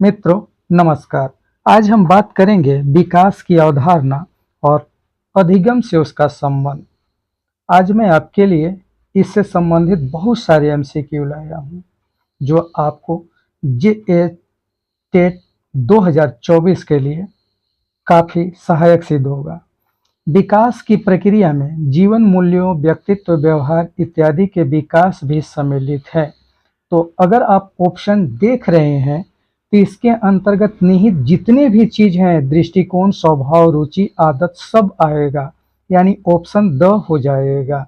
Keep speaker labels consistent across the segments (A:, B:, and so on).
A: मित्रों, नमस्कार। आज हम बात करेंगे विकास की अवधारणा और अधिगम से उसका संबंध। आज मैं आपके लिए इससे संबंधित बहुत सारे एमसीक्यू लाया हूँ जो आपको जे टेट 2024 के लिए काफ़ी सहायक सिद्ध होगा। विकास की प्रक्रिया में जीवन मूल्यों, व्यक्तित्व, व्यवहार इत्यादि के विकास भी सम्मिलित है। तो अगर आप ऑप्शन देख रहे हैं तो इसके अंतर्गत निहित जितने भी चीज हैं, दृष्टिकोण, स्वभाव, रुचि, आदत, सब आएगा, यानी ऑप्शन द हो जाएगा।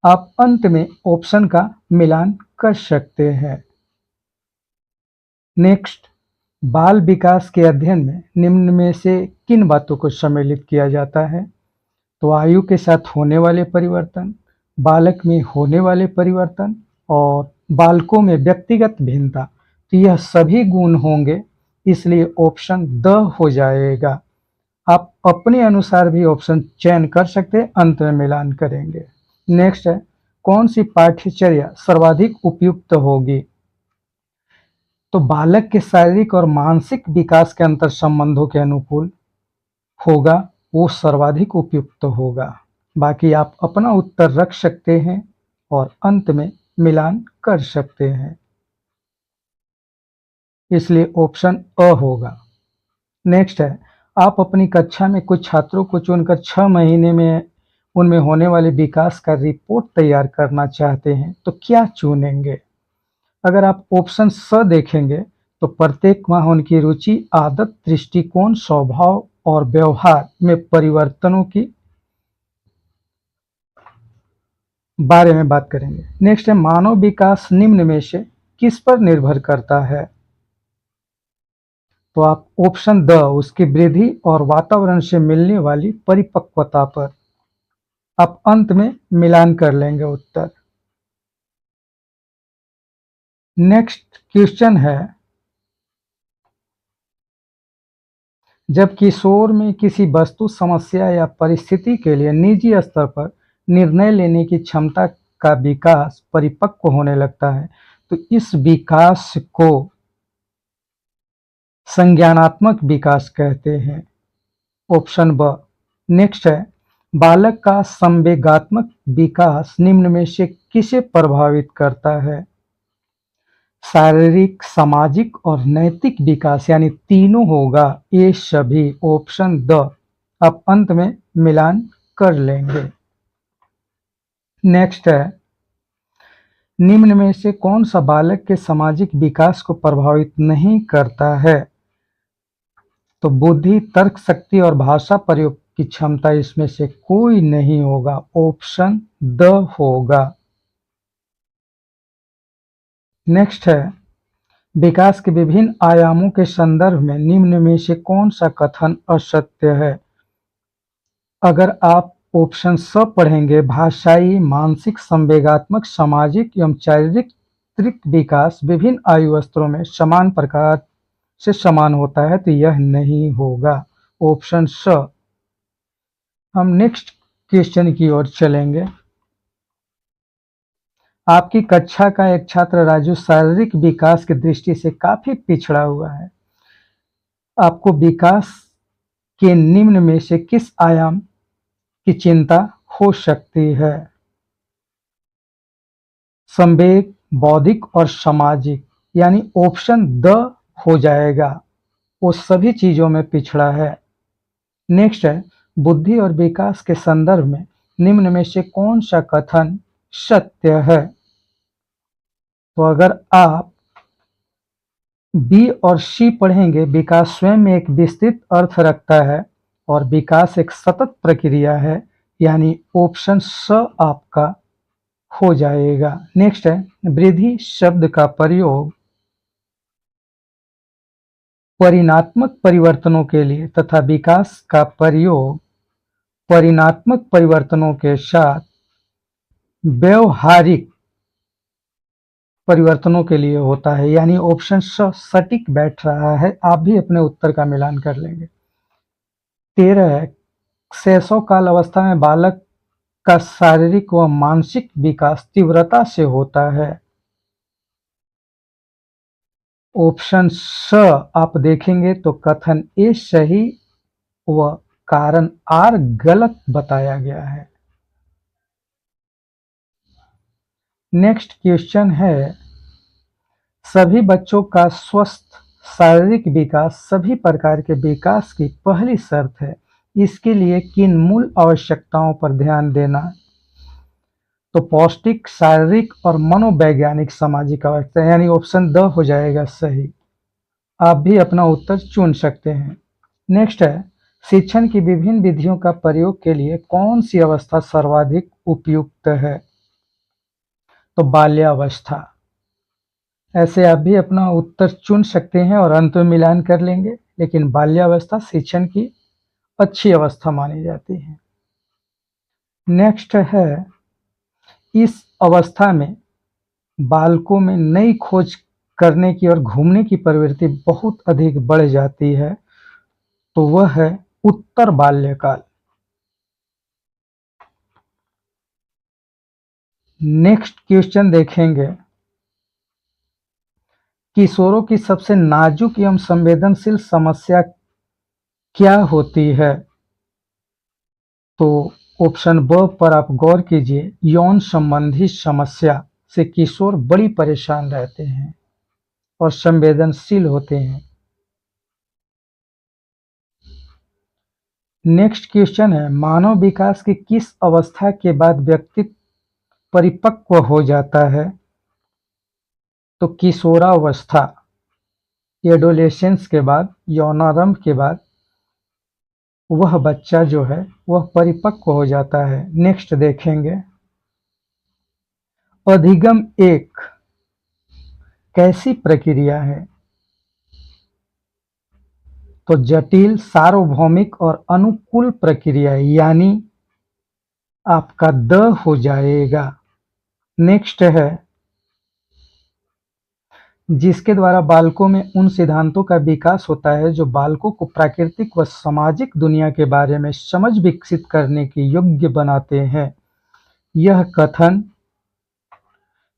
A: आप अंत में ऑप्शन का मिलान कर सकते हैं। नेक्स्ट, बाल विकास के अध्ययन में निम्न में से किन बातों को सम्मिलित किया जाता है? तो आयु के साथ होने वाले परिवर्तन, बालक में होने वाले परिवर्तन और बालकों में व्यक्तिगत भिन्नता। तो यह सभी गुण होंगे, इसलिए ऑप्शन द हो जाएगा। आप अपने अनुसार भी ऑप्शन चयन कर सकते हैं, अंत में मिलान करेंगे। नेक्स्ट है, कौन सी पाठ्यचर्या सर्वाधिक उपयुक्त होगी? तो बालक के शारीरिक और मानसिक विकास के अंतर संबंधों के अनुकूल होगा, वो सर्वाधिक उपयुक्त होगा। बाकी आप अपना उत्तर रख सकते हैं और अंत में मिलान कर सकते हैं, इसलिए ऑप्शन अ होगा। नेक्स्ट है, आप अपनी कक्षा में कुछ छात्रों को चुनकर 6 महीने में उनमें होने वाले विकास का रिपोर्ट तैयार करना चाहते हैं, तो क्या चुनेंगे? अगर आप ऑप्शन स देखेंगे तो प्रत्येक माह उनकी रुचि, आदत, दृष्टिकोण, स्वभाव और व्यवहार में परिवर्तनों की बारे में बात करेंगे। नेक्स्ट है, मानव विकास निम्न में से किस पर निर्भर करता है? तो आप ऑप्शन द, उसकी वृद्धि और वातावरण से मिलने वाली परिपक्वता पर। आप अंत में मिलान कर लेंगे उत्तर। नेक्स्ट क्वेश्चन है, जब किशोर में किसी वस्तु, समस्या या परिस्थिति के लिए निजी स्तर पर निर्णय लेने की क्षमता का विकास परिपक्व होने लगता है, तो इस विकास को संज्ञानात्मक विकास कहते हैं। ऑप्शन ब। नेक्स्ट है, बालक का संवेगात्मक विकास निम्न में से किसे प्रभावित करता है? शारीरिक, सामाजिक और नैतिक विकास, यानी तीनों होगा, ये सभी। Option the. आप अंत में मिलान कर लेंगे। नेक्स्ट है, निम्न में से कौन सा बालक के सामाजिक विकास को प्रभावित नहीं करता है? तो बुद्धि, तर्क शक्ति और भाषा प्रयोग की क्षमता, इसमें से कोई नहीं होगा। ऑप्शन द होगा। नेक्स्ट है, विकास के विभिन्न आयामों के संदर्भ में निम्न में से कौन सा कथन असत्य है? अगर आप ऑप्शन स पढ़ेंगे, भाषाई, मानसिक, संवेगात्मक, सामाजिक एवं चारित्रिक विकास विभिन्न आयु स्तरों में समान प्रकार से समान होता है, तो यह नहीं होगा। ऑप्शन स। हम नेक्स्ट क्वेश्चन की ओर चलेंगे। आपकी कक्षा का एक छात्र राजू शारीरिक विकास की दृष्टि से काफी पिछड़ा हुआ है। आपको विकास के निम्न में से किस आयाम की चिंता हो सकती है? संवेग, बौद्धिक और सामाजिक, यानी ऑप्शन द हो जाएगा। वो सभी चीजों में पिछड़ा है। नेक्स्ट है, बुद्धि और विकास के संदर्भ में निम्न में से कौन सा कथन सत्य है? तो अगर आप बी और सी पढ़ेंगे, विकास स्वयं में एक विस्तृत अर्थ रखता है और विकास एक सतत प्रक्रिया है, यानी ऑप्शन स आपका हो जाएगा। नेक्स्ट है, वृद्धि शब्द का प्रयोग परिणात्मक परिवर्तनों के लिए तथा विकास का प्रयोग परिणात्मक परिवर्तनों के साथ व्यवहारिक परिवर्तनों के लिए होता है, यानी ऑप्शन स सटीक बैठ रहा है। आप भी अपने उत्तर का मिलान कर लेंगे। 13 है, शैशव काल अवस्था में बालक का शारीरिक व मानसिक विकास तीव्रता से होता है। ऑप्शन स आप देखेंगे तो कथन ए सही व कारण आर गलत बताया गया है। नेक्स्ट क्वेश्चन है, सभी बच्चों का स्वस्थ शारीरिक विकास सभी प्रकार के विकास की पहली शर्त है। इसके लिए किन मूल आवश्यकताओं पर ध्यान देना? तो पौष्टिक, शारीरिक और मनोवैज्ञानिक सामाजिक आवश्यकता, यानी ऑप्शन द हो जाएगा सही। आप भी अपना उत्तर चुन सकते हैं। नेक्स्ट है, शिक्षण की विभिन्न विधियों का प्रयोग के लिए कौन सी अवस्था सर्वाधिक उपयुक्त है? तो बाल्यावस्था। ऐसे आप भी अपना उत्तर चुन सकते हैं और अंत में मिलान कर लेंगे, लेकिन बाल्यावस्था शिक्षण की अच्छी अवस्था मानी जाती है। नेक्स्ट है, इस अवस्था में बालकों में नई खोज करने की और घूमने की प्रवृत्ति बहुत अधिक बढ़ जाती है, तो वह है उत्तर बाल्यकाल। नेक्स्ट क्वेश्चन देखेंगे, किशोरों की सबसे नाजुक एवं संवेदनशील समस्या क्या होती है? तो ऑप्शन ब पर आप गौर कीजिए, यौन संबंधी समस्या से किशोर बड़ी परेशान रहते हैं और संवेदनशील होते हैं। नेक्स्ट क्वेश्चन है, मानव विकास की किस अवस्था के बाद व्यक्ति परिपक्व हो जाता है? तो किशोरावस्था, एडोलेसेंस के बाद, यौनारंभ के बाद वह बच्चा जो है वह परिपक्व हो जाता है। नेक्स्ट देखेंगे, अधिगम एक कैसी प्रक्रिया है? तो जटिल, सार्वभौमिक और अनुकूल प्रक्रिया, यानी आपका द हो जाएगा। नेक्स्ट है, जिसके द्वारा बालकों में उन सिद्धांतों का विकास होता है जो बालकों को प्राकृतिक व सामाजिक दुनिया के बारे में समझ विकसित करने के योग्य बनाते हैं। यह कथन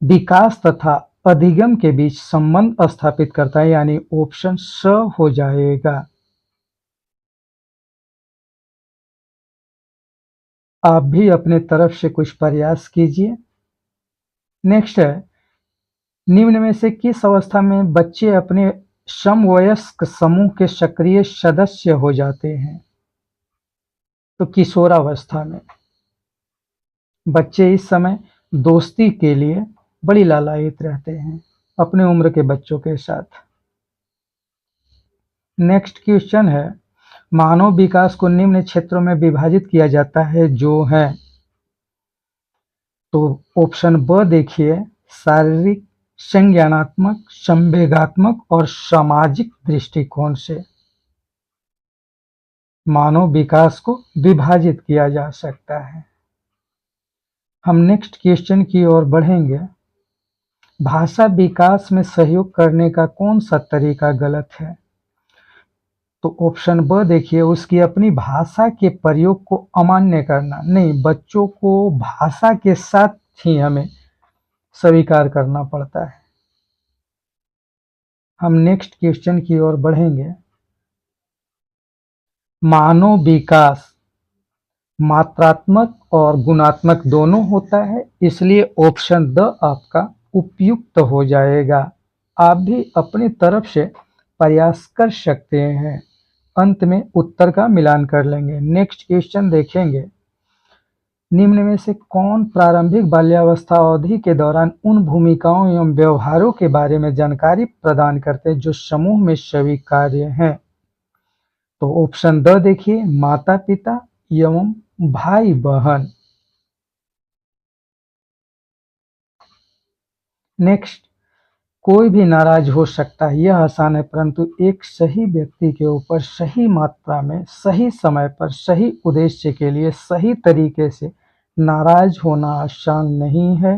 A: विकास तथा अधिगम के बीच संबंध स्थापित करता है, यानी ऑप्शन स हो जाएगा। आप भी अपने तरफ से कुछ प्रयास कीजिए। नेक्स्ट है, निम्न में से किस अवस्था में बच्चे अपने समवयस्क समूह के सक्रिय सदस्य हो जाते हैं? तो किशोरावस्था में। बच्चे इस समय दोस्ती के लिए बड़ी लालायित रहते हैं अपने उम्र के बच्चों के साथ। नेक्स्ट क्वेश्चन है, मानव विकास को निम्न क्षेत्रों में विभाजित किया जाता है जो है, तो ऑप्शन ब देखिए, शारीरिक, संज्ञानात्मक, संवेगात्मक और सामाजिक दृष्टिकोण से मानव विकास को विभाजित किया जा सकता है। हम नेक्स्ट क्वेश्चन की ओर बढ़ेंगे, भाषा विकास में सहयोग करने का कौन सा तरीका गलत है? तो ऑप्शन ब देखिए, उसकी अपनी भाषा के प्रयोग को अमान्य करना। नहीं, बच्चों को भाषा के साथ ही हमें स्वीकार करना पड़ता है। हम नेक्स्ट क्वेश्चन की ओर बढ़ेंगे, मानव विकास मात्रात्मक और गुणात्मक दोनों होता है, इसलिए ऑप्शन द आपका उपयुक्त हो जाएगा। आप भी अपनी तरफ से प्रयास कर सकते हैं, अंत में उत्तर का मिलान कर लेंगे। नेक्स्ट क्वेश्चन देखेंगे, निम्न में से कौन प्रारंभिक बाल्यावस्था अवधि के दौरान उन भूमिकाओं एवं व्यवहारों के बारे में जानकारी प्रदान करते हैं जो समूह में स्वीकार्य हैं? तो ऑप्शन द देखिए, माता पिता एवं भाई बहन। नेक्स्ट, कोई भी नाराज हो सकता है, यह आसान है, परंतु एक सही व्यक्ति के ऊपर सही मात्रा में, सही समय पर, सही उद्देश्य के लिए सही तरीके से नाराज होना आसान नहीं है।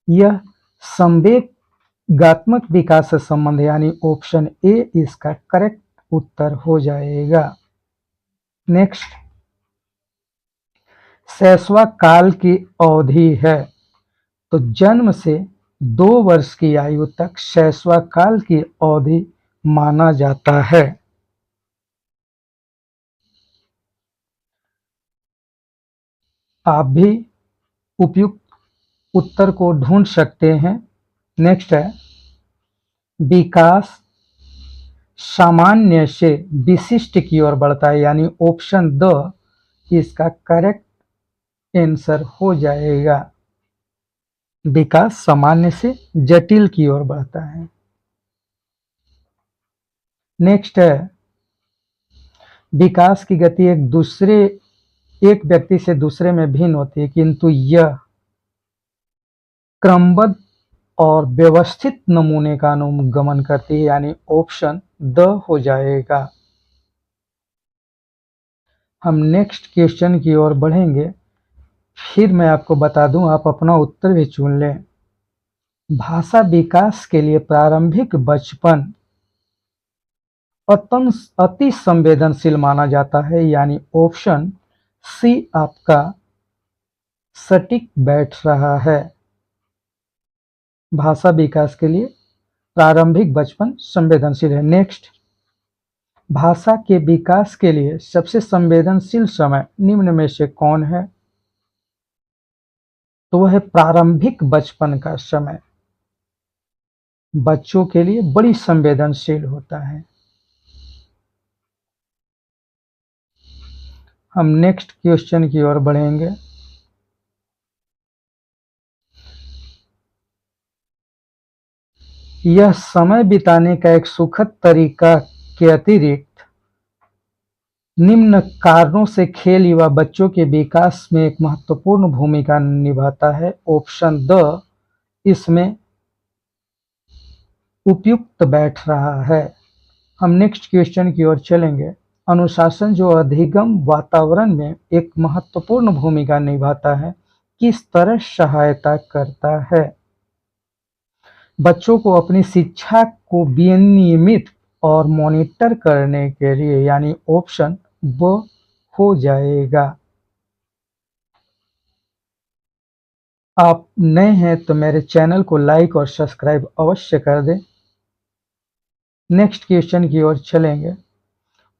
A: यह संवेगात्मक विकास से संबंध, यानी ऑप्शन ए इसका करेक्ट उत्तर हो जाएगा। नेक्स्ट, शैशव काल की अवधि है, तो जन्म से 2 वर्ष की आयु तक शैशवकाल की अवधि माना जाता है। आप भी उपयुक्त उत्तर को ढूंढ सकते हैं। नेक्स्ट है, विकास सामान्य से विशिष्ट की ओर बढ़ता है, यानी ऑप्शन द इसका करेक्ट आंसर हो जाएगा। विकास सामान्य से जटिल की ओर बढ़ता है। नेक्स्ट है, विकास की गति एक व्यक्ति से दूसरे में भिन्न होती है, किंतु यह क्रमबद्ध और व्यवस्थित नमूने का अनुगमन करती है, यानी ऑप्शन द हो जाएगा। हम नेक्स्ट क्वेश्चन की ओर बढ़ेंगे, फिर मैं आपको बता दूं, आप अपना उत्तर भी चुन लें। भाषा विकास के लिए प्रारंभिक बचपन अति संवेदनशील माना जाता है, यानी ऑप्शन सी आपका सटीक बैठ रहा है। भाषा विकास के लिए प्रारंभिक बचपन संवेदनशील है। नेक्स्ट, भाषा के विकास के लिए सबसे संवेदनशील समय निम्न में से कौन है? तो वह है प्रारंभिक बचपन का समय, बच्चों के लिए बड़ी संवेदनशील होता है। हम नेक्स्ट क्वेश्चन की ओर बढ़ेंगे। यह समय बिताने का एक सुखद तरीका के अतिरिक्त निम्न कारणों से खेल युवा बच्चों के विकास में एक महत्वपूर्ण भूमिका निभाता है। ऑप्शन द इसमें उपयुक्त बैठ रहा है। हम नेक्स्ट क्वेश्चन की ओर चलेंगे। अनुशासन जो अधिगम वातावरण में एक महत्वपूर्ण भूमिका निभाता है, किस तरह सहायता करता है? बच्चों को अपनी शिक्षा को विनियमित और मॉनिटर करने के लिए, यानी ऑप्शन ब हो जाएगा। आप नए हैं तो मेरे चैनल को लाइक और सब्सक्राइब अवश्य कर दें। नेक्स्ट क्वेश्चन की ओर चलेंगे।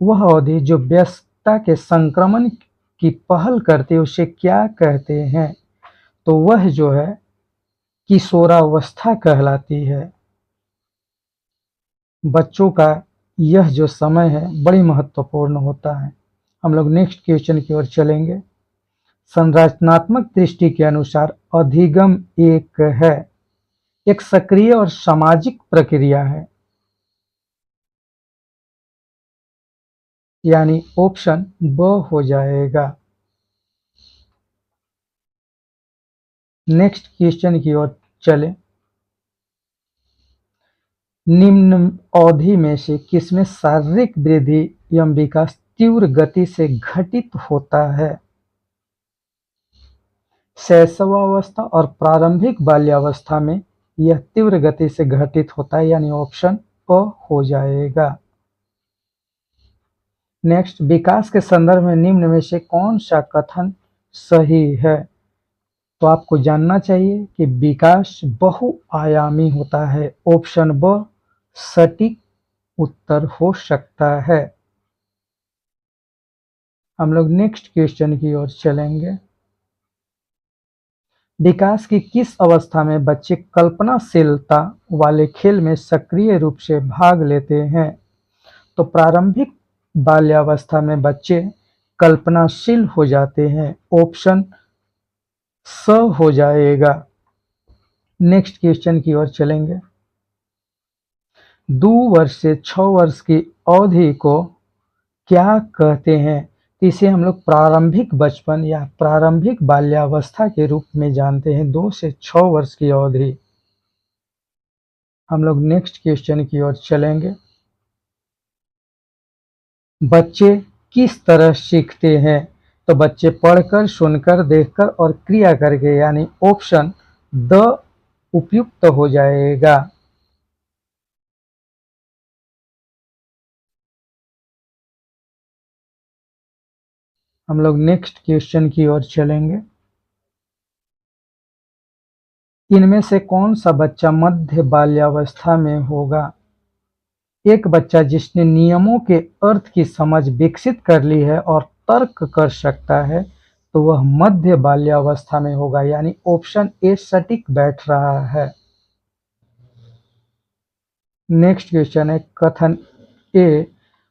A: वह अवधि जो व्यस्तता के संक्रमण की पहल करती है उसे क्या कहते हैं? तो वह जो है किशोरावस्था कहलाती है। बच्चों का यह जो समय है बड़ी महत्वपूर्ण होता है। हम लोग नेक्स्ट क्वेश्चन की ओर चलेंगे। संरचनात्मक दृष्टि के अनुसार अधिगम एक है, एक सक्रिय और सामाजिक प्रक्रिया है, यानी ऑप्शन ब हो जाएगा। नेक्स्ट क्वेश्चन की ओर चले। निम्न अवधि में से किसमें शारीरिक वृद्धि एवं विकास तीव्र गति से घटित होता है? शैशवावस्था और प्रारंभिक बाल्यावस्था में यह तीव्र गति से घटित होता है, यानी ऑप्शन अ हो जाएगा। नेक्स्ट, विकास के संदर्भ में निम्न में से कौन सा कथन सही है? तो आपको जानना चाहिए कि विकास बहुआयामी होता है। ऑप्शन ब सटीक उत्तर हो सकता है। हम लोग नेक्स्ट क्वेश्चन की ओर चलेंगे। विकास की किस अवस्था में बच्चे कल्पनाशीलता वाले खेल में सक्रिय रूप से भाग लेते हैं? तो प्रारंभिक बाल्यावस्था में बच्चे कल्पनाशील हो जाते हैं। ऑप्शन स हो जाएगा। नेक्स्ट क्वेश्चन की ओर चलेंगे। 2 वर्ष से 6 वर्ष की अवधि को क्या कहते हैं? इसे हम लोग प्रारंभिक बचपन या प्रारंभिक बाल्यावस्था के रूप में जानते हैं। 2 से 6 वर्ष की अवधि। हम लोग नेक्स्ट क्वेश्चन की ओर चलेंगे। बच्चे किस तरह सीखते हैं? तो बच्चे पढ़कर, सुनकर, देखकर और क्रिया करके, यानी ऑप्शन द उपयुक्त हो जाएगा। हम लोग नेक्स्ट क्वेश्चन की ओर चलेंगे। इनमें से कौन सा बच्चा मध्य बाल्यावस्था में होगा? एक बच्चा जिसने नियमों के अर्थ की समझ विकसित कर ली है और तर्क कर सकता है, तो वह मध्य बाल्यावस्था में होगा, यानी ऑप्शन ए सटीक बैठ रहा है। नेक्स्ट क्वेश्चन है कथन ए,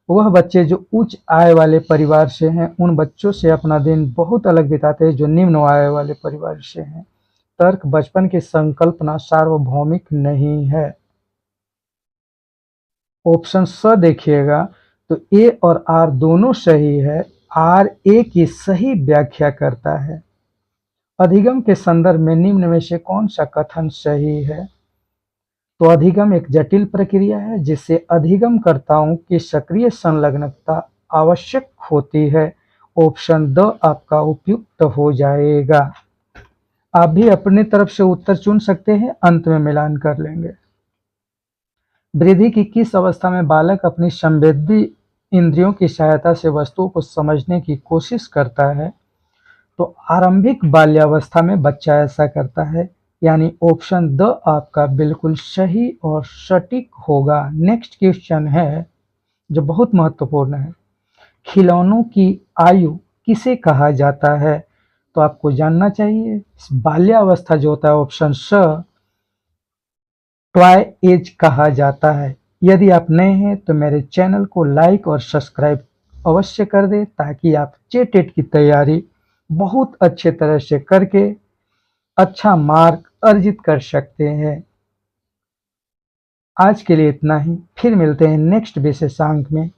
A: वह बच्चे जो उच्च आय वाले परिवार से हैं उन बच्चों से अपना दिन बहुत अलग बिताते हैं जो निम्न आय वाले परिवार से हैं। तर्क, बचपन की संकल्पना सार्वभौमिक नहीं है। ऑप्शन स देखिएगा तो ए और आर दोनों सही है। आर ए की सही व्याख्या करता है। अधिगम के संदर्भ में निम्न में से कौन सा कथन सही है? तो अधिगम एक जटिल प्रक्रिया है जिससे अधिगमकर्ताओं की सक्रिय संलग्नता आवश्यक होती है। ऑप्शन द आपका उपयुक्त हो जाएगा। आप भी अपनी तरफ से उत्तर चुन सकते हैं, अंत में मिलान कर लेंगे। वृद्धि की किस अवस्था में बालक अपनी संवेदी इंद्रियों की सहायता से वस्तुओं को समझने की कोशिश करता है? तो आरंभिक बाल्यावस्था में बच्चा ऐसा करता है, यानी ऑप्शन द आपका बिल्कुल सही और सटीक होगा। नेक्स्ट क्वेश्चन है जो बहुत महत्वपूर्ण है, खिलौनों की आयु किसे कहा जाता है? तो आपको जानना चाहिए बाल्यावस्था जो होता है ऑप्शन स टॉय एज कहा जाता है। यदि आप नए हैं तो मेरे चैनल को लाइक और सब्सक्राइब अवश्य कर दें ताकि आप जेटेट की तैयारी बहुत अच्छे तरह से करके अच्छा मार्क अर्जित कर सकते हैं। आज के लिए इतना ही, फिर मिलते हैं नेक्स्ट विशेषांक में।